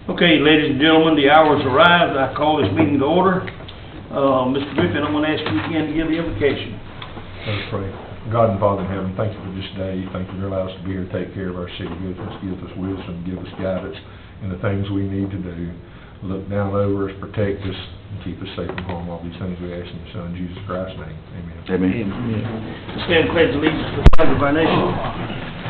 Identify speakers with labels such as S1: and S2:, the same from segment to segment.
S1: Okay, ladies and gentlemen, the hour's arrived. I call this meeting to order. Mr. Griffin, I'm gonna ask you again to give the invocation.
S2: Let us pray. God and Father in heaven, thank you for this day. Thank you for allowing us to be here, take care of our city. Give us wisdom, give us guidance in the things we need to do. Look down over us, protect us, and keep us safe from harm. All these things we ask in your Son, Jesus Christ's name. Amen.
S1: To stand and pledge allegiance to the flag of our nation.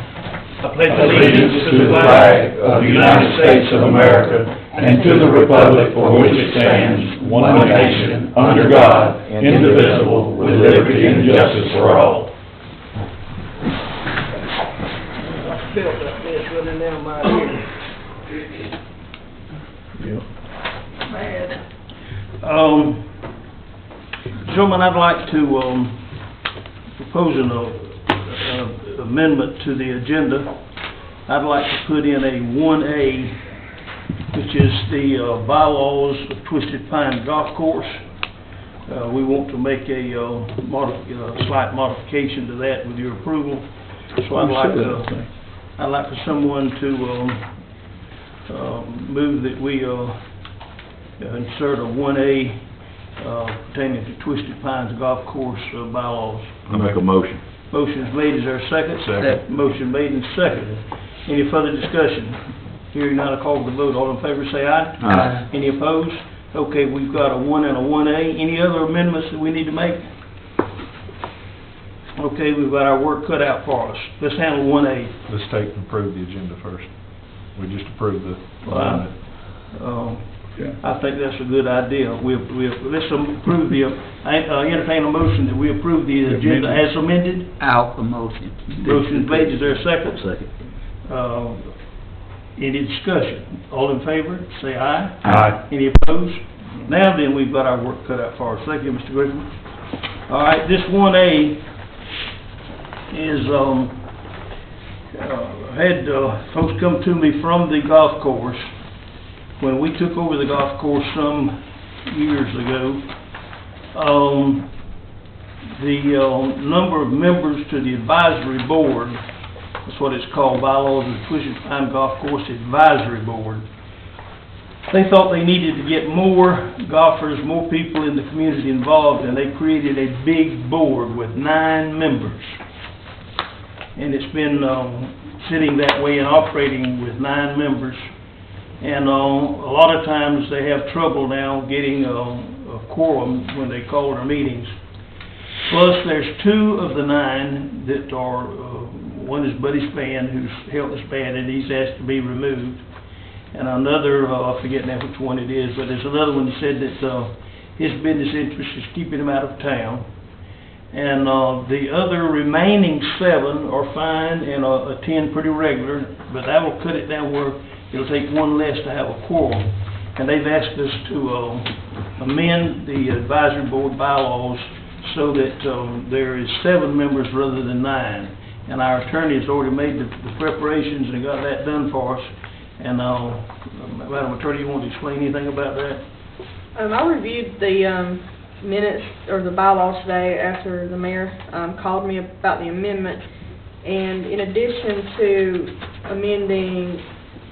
S1: I pledge
S3: Allegiance to the flag of the United States of America and to the republic for which it stands, one nation, under God, indivisible, with liberty and justice for all.
S1: I felt that mess running down my ear. Bad. Gentlemen, I'd like to propose an amendment to the agenda. I'd like to put in a 1A, which is the bylaws of Twisted Pine Golf Course. We want to make a slight modification to that with your approval. So I'd like for someone to move that we insert a 1A pertaining to Twisted Pines Golf Course bylaws.
S3: I make a motion.
S1: Motion is made. Is there a second?
S2: Second.
S1: Motion made and seconded. Any further discussion? Hearing none, I call for the vote. All in favor say aye.
S3: Aye.
S1: Any opposed? Okay, we've got a 1 and a 1A. Any other amendments that we need to make? Okay, we've got our work cut out for us. Let's handle 1A.
S2: Let's take and approve the agenda first. We just approved the
S1: Wow.
S2: amendment.
S1: I think that's a good idea. Let's approve entertain a motion that we approve the agenda as amended.
S4: Out the motion.
S1: Motion is made. Is there a second?
S4: Second.
S1: Any discussion? All in favor, say aye.
S2: Aye.
S1: Any opposed? Now then, we've got our work cut out for us. Thank you, Mr. Griffin. All right, this 1A is, had folks come to me from the golf course. When we took over the golf course some years ago, the number of members to the advisory board, that's what it's called, bylaws of the Twisted Pine Golf Course Advisory Board. They thought they needed to get more golfers, more people in the community involved, and they created a big board with 9 members. And it's been sitting that way and operating with 9 members. And a lot of times they have trouble now getting a quorum when they call their meetings. Plus, there's 2 of the 9 that are, one is Buddy Spann, who's held the span, and he's asked to be removed. And another, I forget now which one it is, but there's another one that said that his business interest is keeping him out of town. And the other remaining 7 are fine and attend pretty regular, but that will cut it down where it'll take 1 less to have a quorum. And they've asked us to amend the advisory board bylaws so that there is 7 members rather than 9. And our attorney has already made the preparations and got that done for us. And Madam Attorney, you want to explain anything about that?
S5: I reviewed the minutes or the bylaws today after the mayor called me about the amendment. And in addition to amending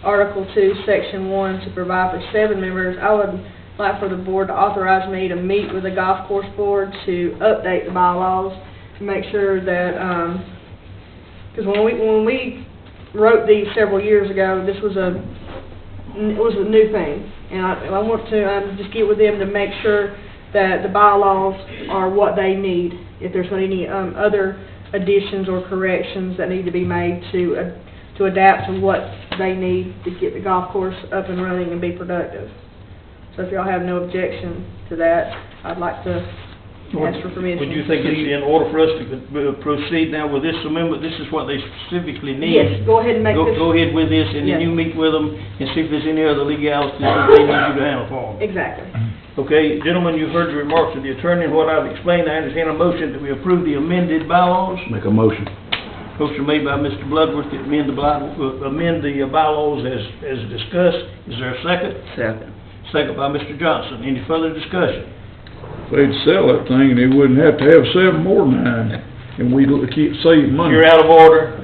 S5: Article 2, Section 1 to provide for 7 members, I would like for the board to authorize me to meet with the golf course board to update the bylaws to make sure that, because when we wrote these several years ago, this was a new thing, and I want to just get with them to make sure that the bylaws are what they need. If there's any other additions or corrections that need to be made to adapt to what they need to get the golf course up and running and be productive. So if y'all have no objection to that, I'd like to ask for permission.
S1: Would you think it's in order for us to proceed now with this amendment? This is what they specifically need.
S5: Yes, go ahead and make this.
S1: Go ahead with this, and then
S5: Yes.
S1: you meet with them and see if there's any other legalities that they need you to handle for them.
S5: Exactly.
S1: Okay, gentlemen, you've heard the remarks of the attorney and what I've explained. I entertain a motion that we approve the amended bylaws.
S3: Make a motion.
S1: Motion made by Mr. Bloodworth to amend the bylaws as discussed. Is there a second?
S4: Second.
S1: Second by Mr. Johnson. Any further discussion?
S6: If they'd sell that thing, and they wouldn't have to have 7 more than 9, and we'd keep saving money.
S1: You're out of order.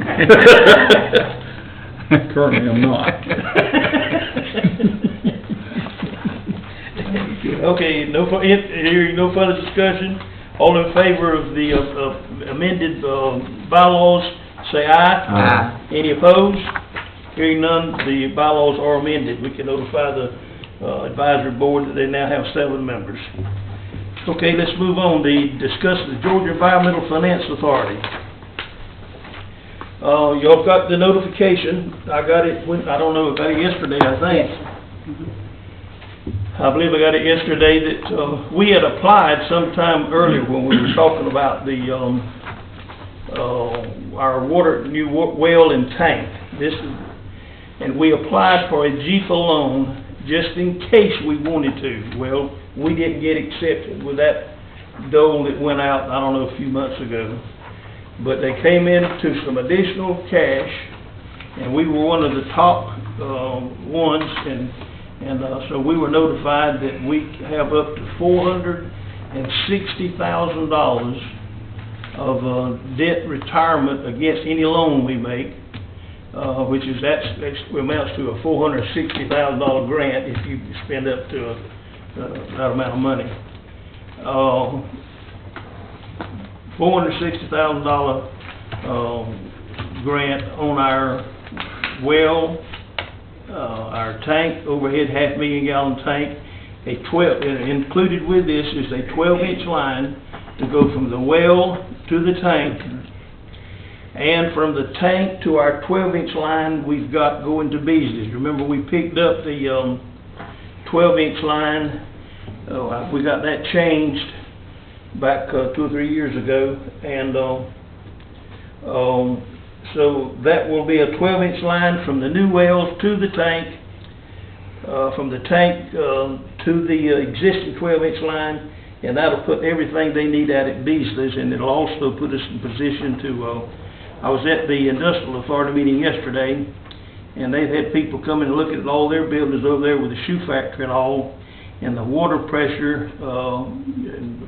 S6: Currently, I'm not.
S1: Okay, hearing no further discussion, all in favor of the amended bylaws, say aye.
S3: Aye.
S1: Any opposed? Hearing none, the bylaws are amended. We can notify the advisory board that they now have 7 members. Okay, let's move on to discuss the Georgia Environmental Finance Authority. Y'all got the notification. I got it I don't know, I got it yesterday, I think. I believe I got it yesterday that, we had applied sometime earlier when we were talking about the, our new well and tank. And we applied for a GFA loan just in case we wanted to. Well, we didn't get accepted with that dole that went out, I don't know, a few months ago. But they came in to some additional cash, and we were one of the top, ones, and so we were notified that we have up to $460,000 of debt retirement against any loan we make, which is that amounts to a $460,000 grant if you spend up to that amount of money. $460,000 grant on our well. Our tank, overhead 500,000 gallon tank, included with this is a 12-inch line to go from the well to the tank, and from the tank to our 12-inch line we've got going to Beasley's. Remember, we picked up the 12-inch line, we got that changed back 2 or 3 years ago, and so that will be a 12-inch line from the new wells to the tank, from the tank to the existing 12-inch line, and that'll put everything they need out at Beasley's, and it'll also put us in position to, I was at the Industrial Authority meeting yesterday, and they've had people come and look at all their buildings over there with the shoe factory and all, and the water pressure, and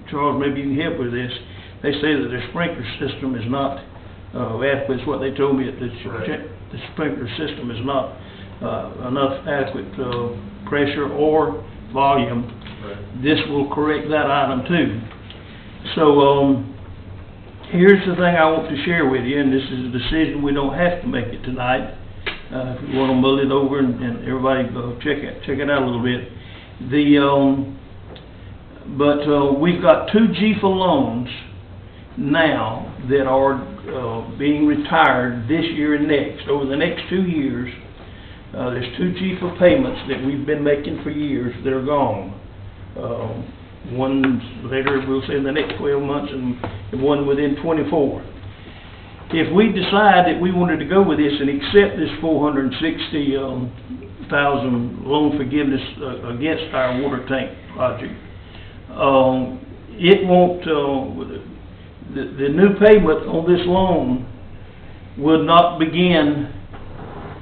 S1: Charles, maybe you can help with this, they say that their sprinkler system is not adequate. Is what they told me, that the sprinkler system is not enough adequate pressure or volume. Right. This will correct that item too. So here's the thing I want to share with you, and this is a decision, we don't have to make it tonight. If you want to mull it over and everybody check it out a little bit. But we've got 2 GFA loans now that are being retired this year and next. Over the next 2 years, there's 2 GFA payments that we've been making for years that are gone. One later, we'll say in the next 12 months, and one within 24. If we decide that we wanted to go with this and accept this $460,000 loan forgiveness against our water tank project, it won't, the new payment on this loan will not begin,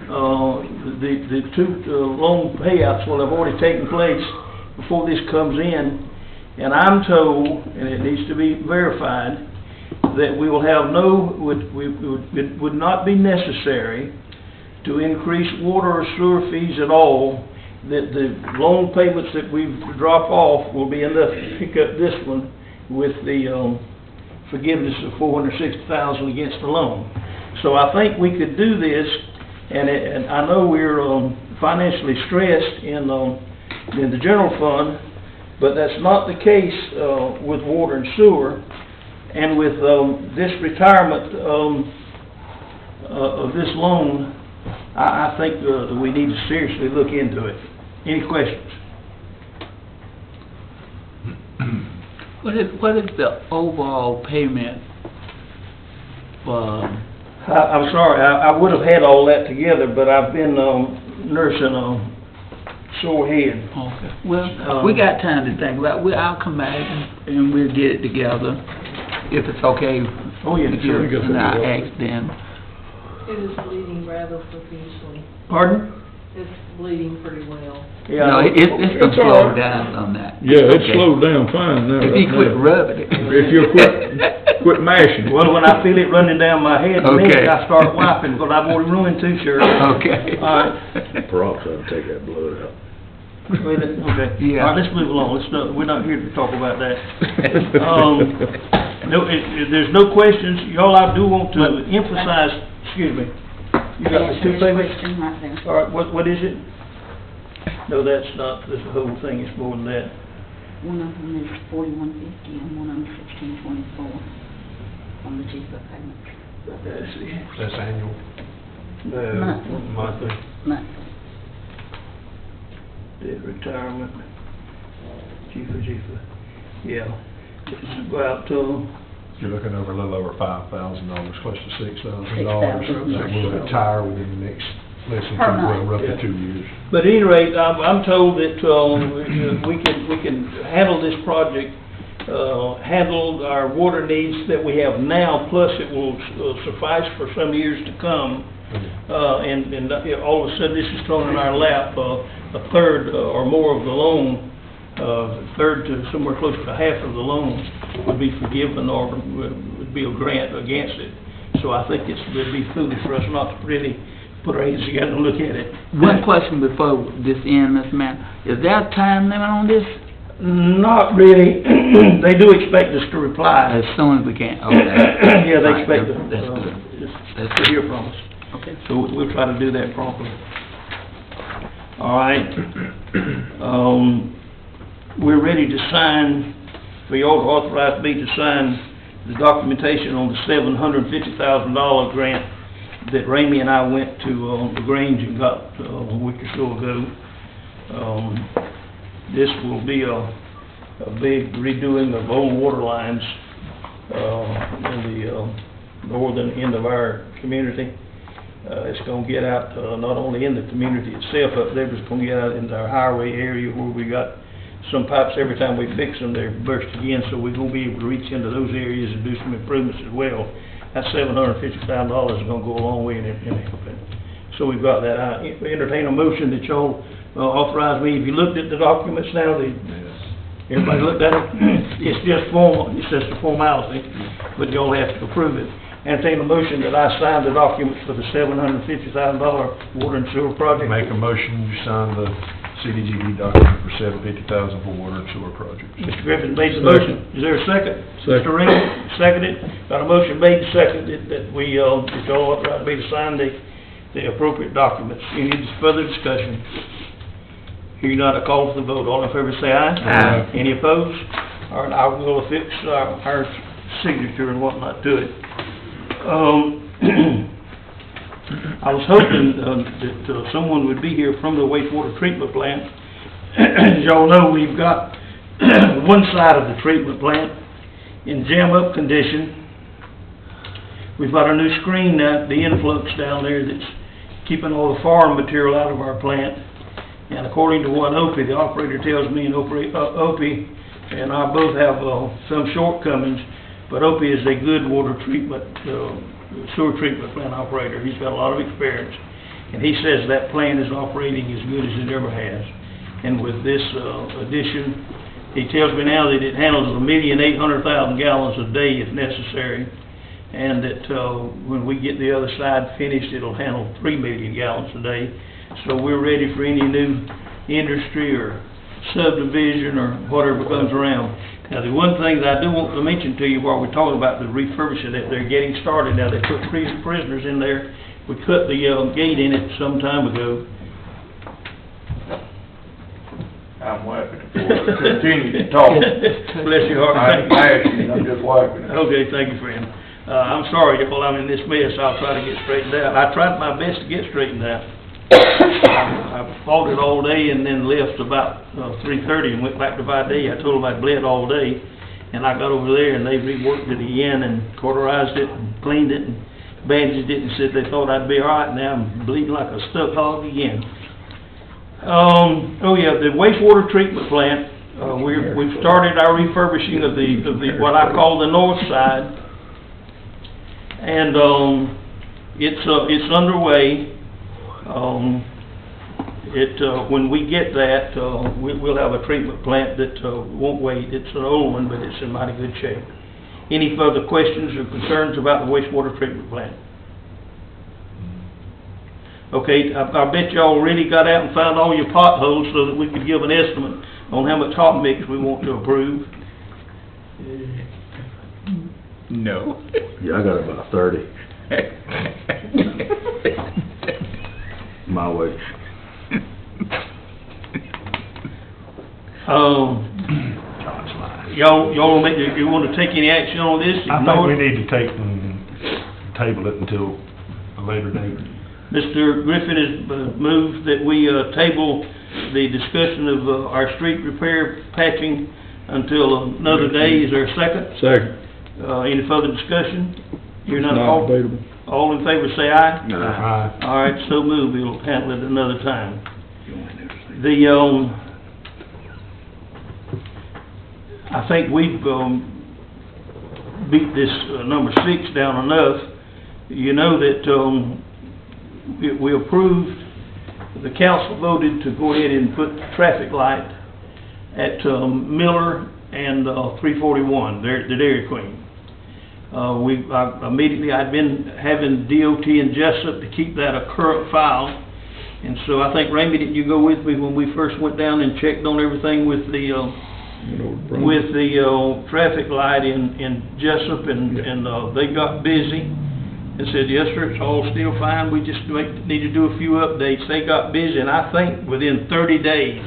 S1: the 2 loan payouts will have already taken place before this comes in, and I'm told, and it needs to be verified, that we will have it would not be necessary to increase water or sewer fees at all, that the loan payments that we drop off will be enough to pick up this one with the forgiveness of $460,000 against the loan. So I think we could do this, and I know we're financially stressed in the general fund, but that's not the case with water and sewer. And with this retirement of this loan, I think we need to seriously look into it. Any questions?
S4: What is the overall payment for?
S1: I'm sorry, I would have had all that together, but I've been nursing a sore head.
S4: Okay. Well, we got time to think about it. I'll come back and we'll get it together, if it's okay.
S1: Oh, yeah, sure.
S4: And I'll ask them.
S7: It is bleeding rather profusely.
S1: Pardon?
S7: It's bleeding pretty well.
S1: Yeah.
S4: No, it's gonna slow down on that.
S6: Yeah, it's
S4: okay.
S6: slowed down fine now.
S4: If he quit rubbing it.
S6: If you quit mashing it.
S1: Well, when I feel it running down my head,
S4: Okay.
S1: I start wiping, because I've already ruined 2 shirts.
S4: Okay.
S1: All right.
S3: Peroxide, take that blood out.
S1: Okay,
S4: Yeah.
S1: all right, let's move along, we're not here to talk about that. No, there's no questions, y'all, I do want to emphasize, excuse me, you got the two papers?
S8: Question right there.
S1: All right, what is it? No, that's not, the whole thing, it's more than that.
S8: One of them is 4150 and one of them 1624 on the G-Book payments.
S1: Let's see.
S2: That's annual.
S1: No, monthly,
S8: Monthly.
S1: debt retirement, Chifa, yeah. It's about,
S2: You're looking over a little over $5,000, close to $6,000.
S8: $6,000.
S2: That will retire within the next, less than
S8: Per month.
S2: roughly 2 years.
S1: but at any rate, I'm told that, we can handle this project, handle our water needs that we have now, plus it will suffice for some years to come. And all of a sudden, this is thrown in our lap, a third or more of the loan, third to somewhere close to half of the loan would be forgiven or would be a grant against it. So I think it'd be foolish for us not to really put our heads together and look at it.
S4: One question before this ends, Mr. Mayor. Is there a time limit on this?
S1: Not really. They do expect us to reply.
S4: As soon as we can, okay.
S1: Yeah, they
S4: All right,
S1: expect
S4: that's good. That's
S1: to hear from us.
S4: Okay.
S1: So we'll try to do that promptly. All right. We're ready to sign, for you all to authorize me to sign the documentation on the $750,000 grant that Ramey and I went to LaGrange and got a week or so ago. This will be a big redoing of old water lines in the northern end of our community. It's going to get out not only in the community itself up there, but it's going to get out into our highway area where we got some pipes, every time we fix them, they burst again, so we're going to be able to reach into those areas and do some improvements as well. That $750,000 is going to go a long way in helping. So we've got that. I entertain a motion that y'all authorize me. Have you looked at the documents now? Everybody looked at it? It's just formal, it's just a formality, but y'all have to approve it. Entertain a motion that I sign the documents for the $750,000 water and sewer project.
S2: Make a motion, you sign the CDGD document for $750,000 for water and sewer projects.
S1: Mr. Griffin made the motion. Is there a second?
S6: Second.
S1: Mr. Ring, seconded. Got a motion made and seconded that we, that y'all authorize me to sign the appropriate documents. Any further discussion? Hearing none, I call for the vote. All in favor say aye.
S4: Aye.
S1: Any opposed? All right, I will affix our signature and whatnot to it. I was hoping that someone would be here from the wastewater treatment plant. As y'all know, we've got one side of the treatment plant in jam-up condition. We've got a new screen at the influx down there that's keeping all the farm material out of our plant. And according to what Opie, the operator, tells me, and Opie and I both have some shortcomings, but Opie is a good water treatment, sewer treatment plant operator. He's got a lot of experience, and he says that plant is operating as good as it ever has. And with this addition, he tells me now that it handles 1,800,000 gallons a day if necessary, and that when we get the other side finished, it'll handle 3 million gallons a day. So we're ready for any new industry or subdivision or whatever comes around. Now, the one thing that I do want to mention to you while we're talking about the refurbishing, that they're getting started now. They put prisoners in there. We cut the gate in it some time ago.
S3: I'm wiping it for you. Continue to talk.
S1: Bless your heart.
S3: I ain't asking, I'm just wiping it.
S1: Okay, thank you, friend. I'm sorry if I'm in this mess. I'll try to get straightened out. I tried my best to get straightened out. I fought it all day and then left about 3:30 and went back to Vidalia. I told them I'd bled all day, and I got over there and they reworked it again and cauterized it and cleaned it and bandaged it and said they thought I'd be all right. Now I'm bleeding like a stuck hog again. Oh yeah, the wastewater treatment plant. We've started our refurbishing of the what I call the north side, and it's underway. When we get that, we'll have a treatment plant that won't wait. It's an old one, but it's in mighty good shape. Any further questions or concerns about the wastewater treatment plant? Okay, I bet y'all already got out and found all your potholes so that we could give an estimate on how much hot mix we want to approve.
S4: No.
S3: Yeah, I got about 30, my way.
S1: Y'all make, you wanna take any action on this?
S2: I think
S1: Ignore
S2: we
S1: it?
S2: need to take and table it until a later date.
S1: Mr. Griffin has moved that we table the discussion of our street repair patching until another day. Is there a second?
S6: Second.
S1: Any further discussion? Hearing none,
S6: Not
S1: all
S6: debatable.
S1: all in favor say aye.
S2: Aye.
S1: All right, so moved, we'll handle it another time. The, I think we've, beat this, number 6 down enough. You know that, we approved, the council voted to go ahead and put traffic light at, Miller and, 341, there, the Dairy Queen. Immediately, I'd been having DOT and Jessup to keep that a current file. And so I think, Ramey, did you go with me when we first went down and checked on everything with the, traffic light in Jessup, and they got busy and said, yes, sir, it's all still fine, we just need to do a few updates. They got busy, and I think within 30 days,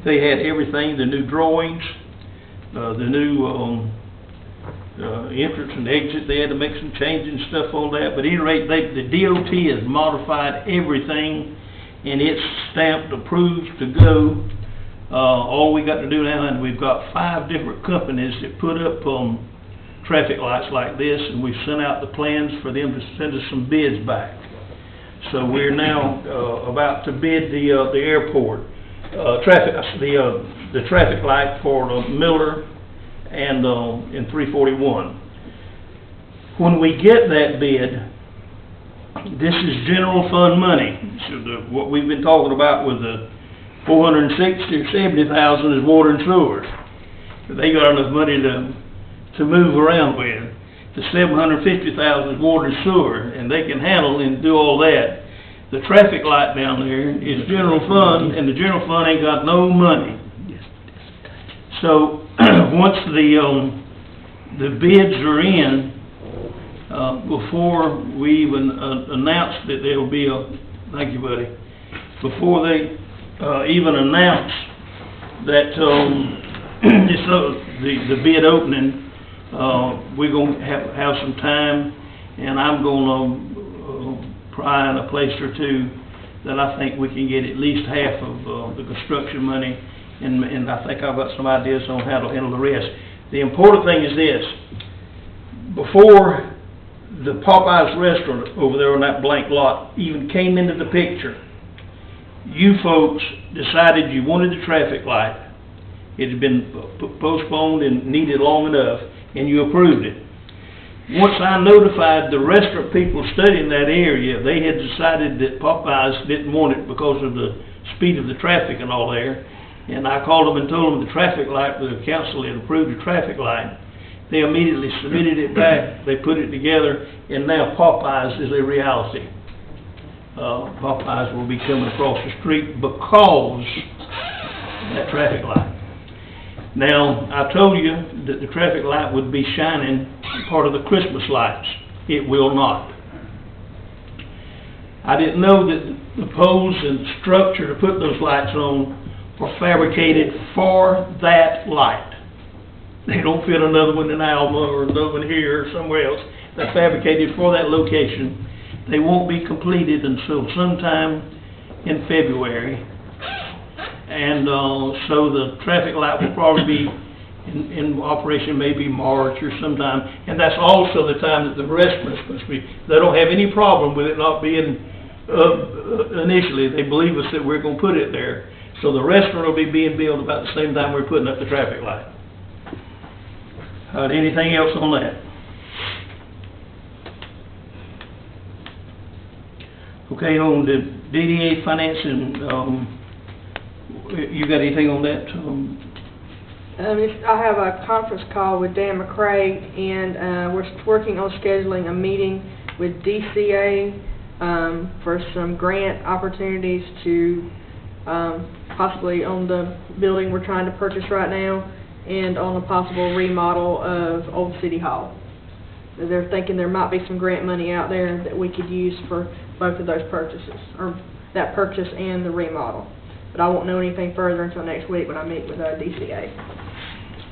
S1: they had everything, the new drawings, the new, entrance and exit. They had to make some changes and stuff on that, but at any rate, the DOT has modified everything, and it's stamped, approved to go. All we got to do now, and we've got 5 different companies that put up, traffic lights like this, and we've sent out the plans for them to send us some bids back. So we're now, about to bid the airport, the traffic light for Miller and 341. When we get that bid, this is general fund money. So what we've been talking about with the 460 or 70,000 is water and sewer. They got enough money to move around with. The 750,000 is water and sewer, and they can handle and do all that. The traffic light down there is general fund, and the general fund ain't got no money. So, once the bids are in, before we even announce that there'll be thank you, buddy, before they even announce that the bid opening, we're going to have some time, and I'm going to pry in a place or two that I think we can get at least half of the construction money, and I think I've got some ideas on how to handle the rest. The important thing is this: before the Popeyes restaurant over there on that blank lot even came into the picture, you folks decided you wanted the traffic light. It had been postponed and needed long enough, and you approved it. Once I notified the restaurant people studying that area, they had decided that Popeyes didn't want it because of the speed of the traffic and all there. And I called them and told them the traffic light, the council had approved the traffic light. They immediately submitted it back, they put it together, and now Popeyes is a reality. Popeyes will be coming across the street because of that traffic light. Now, I told you that the traffic light would be shining part of the Christmas lights. It will not. I didn't know that the poles and structure to put those lights on were fabricated for that light. They don't fit another one in Alma or another one here or somewhere else. They're fabricated for that location. They won't be completed until sometime in February. And so the traffic light will probably be in operation maybe March or sometime. And that's also the time that the restaurant's supposed to be. They don't have any problem with it not being initially. They believe us that we're going to put it there. So the restaurant will be being built about the same time we're putting up the traffic light. Anything else on that? Okay, on the DDA financing, you got anything on that?
S5: I have a conference call with Dan McCray, and we're working on scheduling a meeting with DCA, for some grant opportunities to, possibly on the building we're trying to purchase right now, and on a possible remodel of Old City Hall. They're thinking there might be some grant money out there that we could use for both of those purchases, or that purchase and the remodel. But I won't know anything further until next week when I meet with DCA.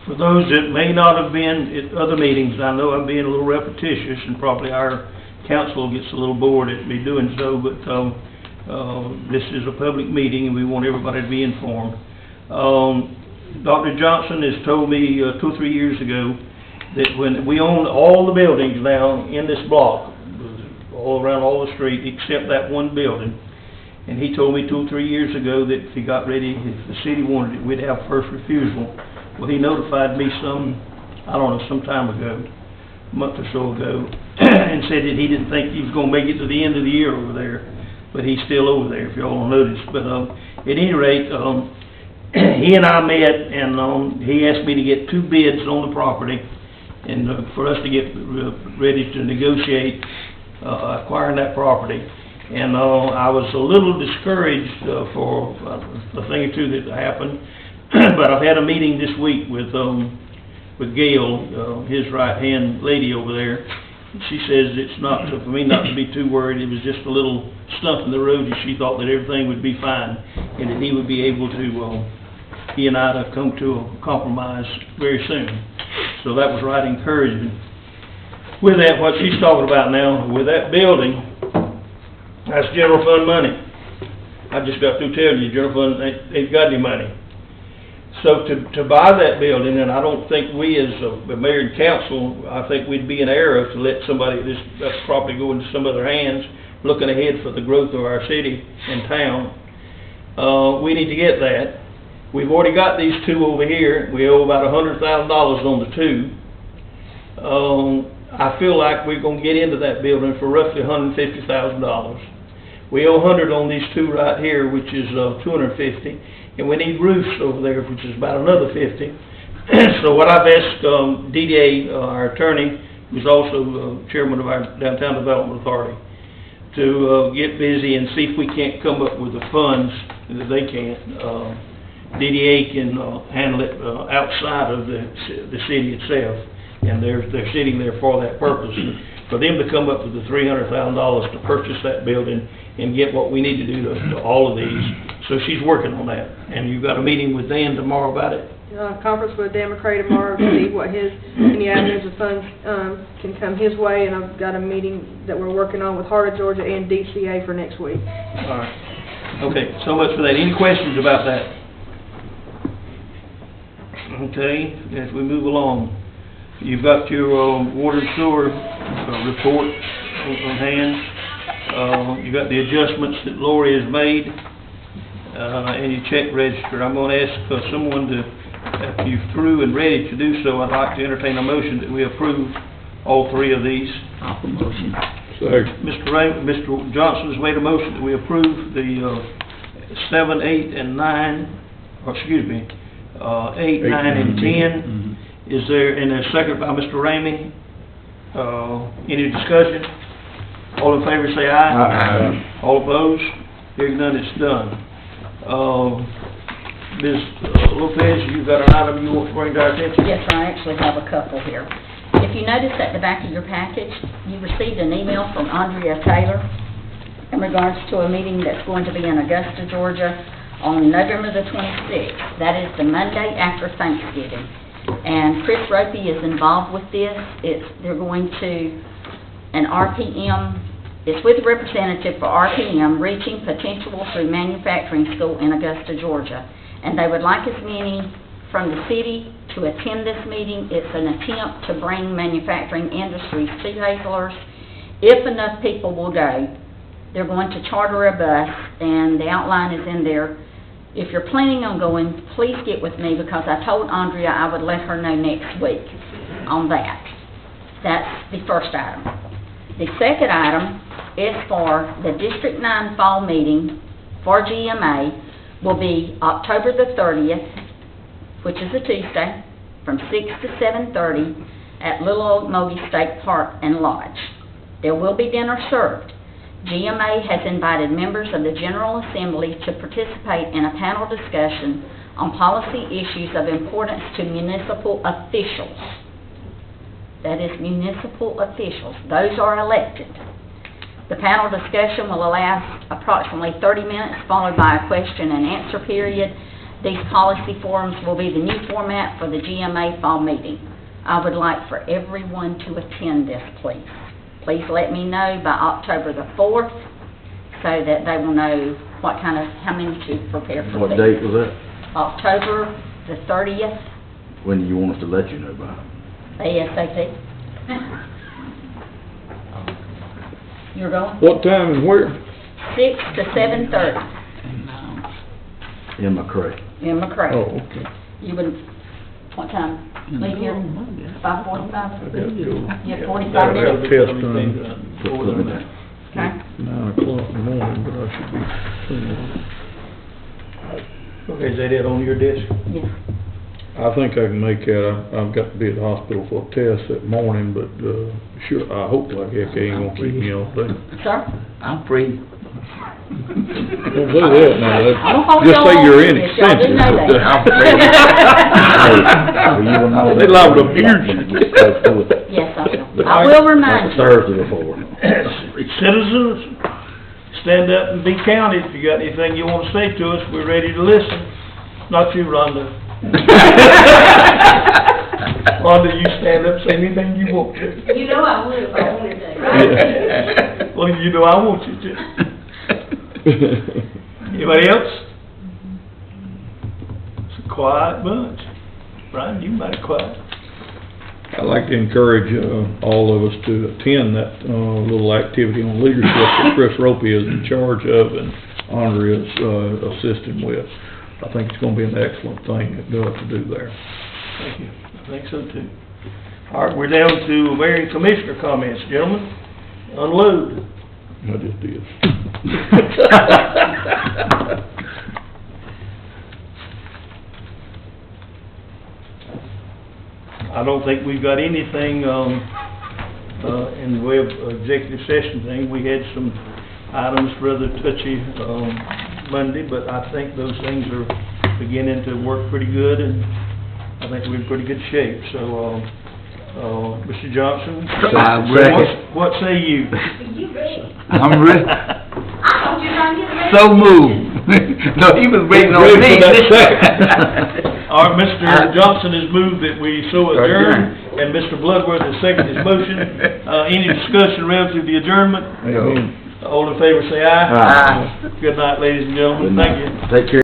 S1: For those that may not have been at other meetings, I know I'm being a little repetitious, and probably our council gets a little bored at me doing so, but this is a public meeting, and we want everybody to be informed. Dr. Johnson has told me 2 or 3 years ago that when we own all the buildings now in this block, all around all the street, except that one building, and he told me 2 or 3 years ago that if he got ready, if the city wanted it, we'd have first refusal. Well, he notified me some time ago, a month or so ago, and said that he didn't think he was gonna make it to the end of the year over there, but he's still over there, if y'all noticed. But at any rate, he and I met, and he asked me to get 2 bids on the property, and for us to get ready to negotiate acquiring that property. And I was a little discouraged for a thing or two that happened, but I've had a meeting this week with Gail, his right-hand lady over there. She says it's not, for me not to be too worried, it was just a little stump in the road, and she thought that everything would be fine, and that he would be able to, he and I to come to a compromise very soon. So that was right encouraging. With that, what she's talking about now, with that building, that's general fund money. I just got through telling you, general fund ain't got any money. So to buy that building, and I don't think we as a mayor and council, I think we'd be in error to let somebody, that property go into some other hands, looking ahead for the growth of our city and town. We need to get that. We've already got these 2 over here. We owe about $100,000 on the 2. I feel like we're gonna get into that building for roughly $150,000. We owe 100 on these 2 right here, which is $250, and we need roofs over there, which is about another $50. So what I've asked DDA, our attorney, who's also chairman of our Downtown Development Authority, to get busy and see if we can't come up with the funds that they can't. DDA can handle it outside of the city itself, and they're sitting there for that purpose. For them to come up with the $300,000 to purchase that building and get what we need to do to all of these. So she's working on that, and you've got a meeting with Dan tomorrow about it?
S5: Conference with Dan McCray tomorrow to see what any avenues of funds can come his way, and I've got a meeting that we're working on with Heart of Georgia and DCA for next week.
S1: All right. Okay, so much for that. Any questions about that? Okay, as we move along, you've got your water and sewer report on hand. You got the adjustments that Lori has made, and your check register. I'm going to ask someone to, after you're through and ready to do so, I'd like to entertain a motion that we approve all 3 of these.
S4: I'll motion.
S1: Mr. Johnson has made a motion that we approve the 7, 8, and 9, or excuse me, 8, 9, and 10.
S6: Mm-hmm.
S1: Is there, and a second by Mr. Ramey. Any discussion? All in favor say aye.
S6: Aye.
S1: All opposed? Hearing none, it's done. Ms. Lopez, you've got an item you want to bring to our attention?
S8: Yes, sir, I actually have a couple here. If you notice at the back of your package, you received an email from Andrea Taylor in regards to a meeting that's going to be in Augusta, Georgia on November the 26th. That is the Monday after Thanksgiving. And Chris Ropey is involved with this. They're going to an RPM, it's with a representative for RPM, Reaching Potential Through Manufacturing School in Augusta, Georgia. And they would like as many from the city to attend this meeting. It's an attempt to bring manufacturing industries to Hazelhurst. If enough people will go, they're going to charter a bus, and the outline is in there. If you're planning on going, please get with me, because I told Andrea I would let her know next week on that. That's the first item. The second item is for the District 9 Fall Meeting for GMA will be October the 30th, which is a Tuesday, from 6 to 7:30 at Little Old Mogi State Park and Lodge. There will be dinner served. GMA has invited members of the General Assembly to participate in a panel discussion on policy issues of importance to municipal officials. That is municipal officials. Those are elected. The panel discussion will last approximately 30 minutes, followed by a question and answer period. These policy forums will be the new format for the GMA fall meeting. I would like for everyone to attend this, please. Please let me know by October the 4th, so that they will know how many to prepare for.
S3: What date was that?
S8: October the 30th,
S3: When do you want us to let you know by?
S8: ASAP. You're going?
S6: What time and where?
S8: 6 to 7:30
S3: In McCray.
S8: in McCray.
S6: Oh, okay.
S8: You would, what time? Leave here? 5:45?
S6: I gotta go.
S8: You have 45
S6: Gotta
S8: minutes?
S6: have test run
S3: Put me down.
S8: Okay.
S6: 9 o'clock in the morning, but I should be soon.
S1: Okay, is that it on your desk?
S8: Yes.
S6: I think I can make that. I've got to be at the hospital for a test that morning, but, sure, I hope like heck they ain't gonna keep me all day.
S8: Sir?
S4: I'm free.
S6: Don't do that now.
S8: I don't hold
S6: Just
S8: y'all
S6: say you're
S8: on this. Y'all do
S6: inexpensive.
S8: know that.
S3: Well, you will know.
S6: They liable to abuse you.
S8: Yes, I will. I will remind you.
S3: Thursday before.
S1: Citizens, stand up and be counted. If you got anything you want to say to us, we're ready to listen. Not you, Rhonda. Rhonda, you stand up, say anything you want to.
S7: You know I would if I wanted to, right?
S1: Well, you know I want you to. Anybody else? It's a quiet bunch. Brian, you mighty quiet.
S6: I'd like to encourage, all of us to attend that, little activity on leadership that Chris Ropey is in charge of and Andrea is, assisting with. I think it's gonna be an excellent thing to do there.
S1: Thank you. I think so too. All right, we're down to mayor and commissioner comments, gentlemen. Unload.
S6: I just did.
S1: I don't think we've got anything, in the way of executive session thing. We had some items rather touchy, Monday, but I think those things are beginning to work pretty good, and I think we're in pretty good shape. So, Mr. Johnson?
S4: I'm ready.
S1: What say you?
S7: You ready?
S4: I'm ready.
S7: I thought you were trying to get ready.
S4: So moved. No, he was waiting on
S6: Ready
S4: me.
S6: for that
S1: All right, Mr. Johnson has moved that we so adjourn, and Mr. Bloodworth has seconded his motion. Any discussion relative to the adjournment?
S6: Amen.
S1: All in favor say aye.
S4: Aye.
S1: Good night, ladies and gentlemen.
S3: Good
S1: Thank
S3: night.
S1: you.
S3: Take care.